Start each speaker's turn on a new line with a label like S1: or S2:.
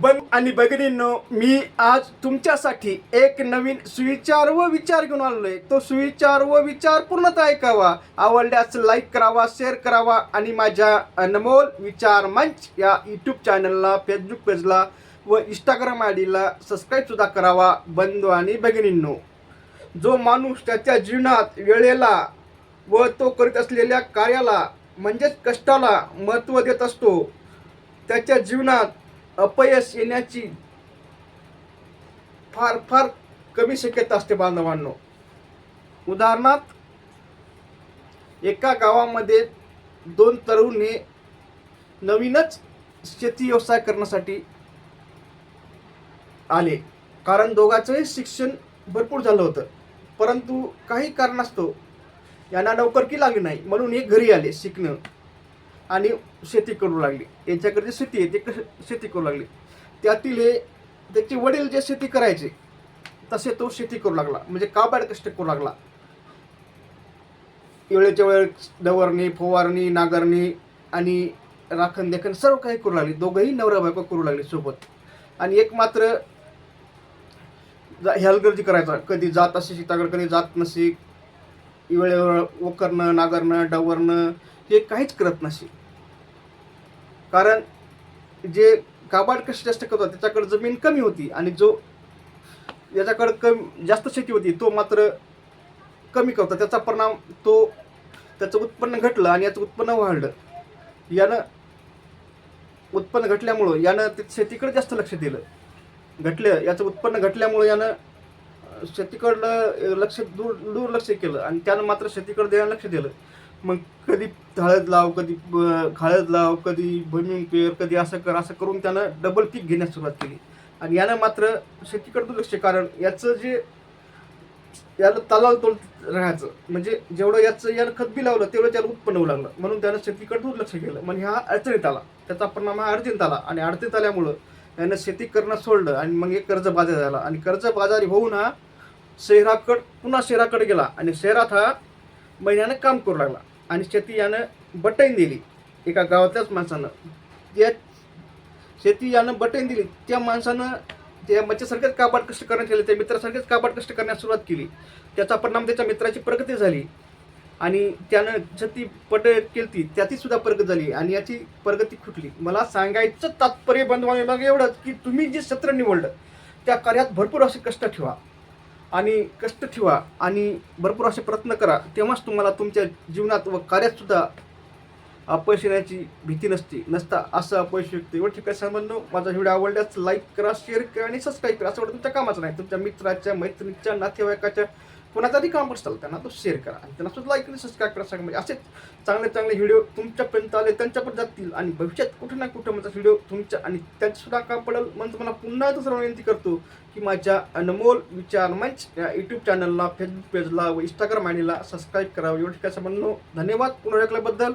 S1: आणि भगिनींनो, मी आज तुमच्यासाठी एक नवीन सुविचार व विचार घेऊन आलोय. तो सुविचार व विचार पूर्णतः ऐकावा, आवडल्यास लाईक करावा, शेअर करावा आणि माझ्या अनमोल विचार मंच या यूट्यूब चॅनलला, फेसबुक पेजला व इंस्टाग्राम आय डीला सबस्क्राईब सुद्धा करावा. बंधू आणि भगिनींनो, जो माणूस त्याच्या जीवनात वेळेला व तो करीत असलेल्या कार्याला म्हणजेच कष्टाला महत्त्व देत असतो, त्याच्या जीवनात अपयश येण्याची फार फार कमी शक्यता असते. बांधवांनो, उदाहरणार्थ, एका गावामध्ये दोन तरुण हे नवीनच शेती व्यवसाय करण्यासाठी आले. कारण दोघांचंही शिक्षण भरपूर झालं होतं, परंतु काही कारणास्तव यांना नोकरकी लागली नाही, म्हणून हे घरी आले शिकणं आणि शेती करू लागली. यांच्याकडे जे शेती आहे ते शेती करू लागली. त्यातील हे त्याचे वडील जे शेती करायचे तसे तो शेती करू लागला, म्हणजे काबाड कष्ट करू लागला. वेळेच्या वेळ डवरणी, फवारणी, नांगरणी आणि राखण देखण सर्व काही करू लागले. दोघंही नवरा बायको करू लागले सोबत. आणि एक मात्र हलगर्जी करायचा, कधी जात असे शेताकडे, कधी जात नसे. वेळेवर वखरणं, नांगरणं, डवरणं हे काहीच करत नसे. कारण जे काबाड कष्ट जास्त करतो त्याच्याकडे जमीन कमी होती, आणि जो याच्याकडे जास्त शेती होती तो मात्र कमी करतो. त्याचा परिणाम त्याचं उत्पन्न घटलं आणि याचं उत्पन्न वाढलं. यानं उत्पन्न घटल्यामुळं यानं ते शेतीकडे जास्त लक्ष दिलं. याचं उत्पन्न घटल्यामुळं यानं शेतीकडलं दुर्लक्ष केलं आणि त्यानं मात्र शेतीकडे द्यायला लक्ष दिलं. मग कधी हळद लाव, कधी हळद लाव, कधी भुईमुग पेर, कधी असं करून त्यानं डबल पीक घेण्यास सुरुवात केली. आणि यानं मात्र शेतीकडे दुर्लक्ष, कारण याला तलाव तोल राहायचं, म्हणजे जेवढं यानं खत बी लावलं तेवढं त्याला उत्पन्न होऊ लागलं, म्हणून त्यानं शेतीकडे दुर्लक्ष केलं. म्हणजे हा अडचणीत आला. त्याचा परिणाम हा अडचणीत आला, आणि अडचणीत आल्यामुळं यानं शेती करणं सोडलं आणि मग एक कर्जबाजारी झाला. आणि कर्जबाजारी होऊन हा शहराकडे गेला, आणि शहरात हा महिन्यानं काम करू लागला. आणि शेती यानं बटाईन दिली एका गावातल्याच माणसानं. त्या शेती यानं बटाईन दिली त्या माणसानं त्या माझ्यासारखेच काबाड कष्ट करण्यात केले, त्या मित्रासारखेच काबाड कष्ट करण्यास सुरुवात केली. त्याचा परिणाम त्याच्या मित्राची प्रगती झाली, आणि त्यानं शेती केली त्याची सुद्धा प्रगती झाली, आणि याची प्रगती खुटली. मला सांगायचं तात्पर्य बंधवांनो एवढंच की तुम्ही जे क्षेत्र निवडलं त्या कार्यात भरपूर असे कष्ट ठेवा आणि भरपूर असे प्रयत्न करा. तेव्हाच तुम्हाला तुमच्या जीवनात व कार्यात सुद्धा अपयश येण्याची भीती नसता असं अपयश व्यक्त. एवढं ठिकाणी सांगतो. माझा व्हिडिओ आवडल्यास लाईक करा, शेअर करा आणि सबस्क्राईब करा. असं वाटतं तुमच्या कामाचं नाही, तुमच्या मित्राच्या, मैत्रिणीच्या, नातेवाईकाच्या कोणाचा तरी काम असेल त्यांना तो शेअर करा आणि त्यांना सुद्धा लाईक आणि सबस्क्राईब करा. म्हणजे असेच चांगले व्हिडिओ तुमच्यापर्यंत आले त्यांच्यापर्यंत जातील, आणि भविष्यात कुठं ना कुठं माझा व्हिडिओ तुमच्या आणि त्यांचं सुद्धा काम पडेल. म्हणून तुम्हाला पुन्हा दुसरा विनंती करतो की माझ्या अनमोल विचार मंच या यूट्यूब चॅनलला, फेसबुक पेजला व इंस्टाग्राम आयडीला सबस्क्राईब करावं. एवढं ठिकाणी म्हणून धन्यवाद पुन्हा ऐकल्याबद्दल.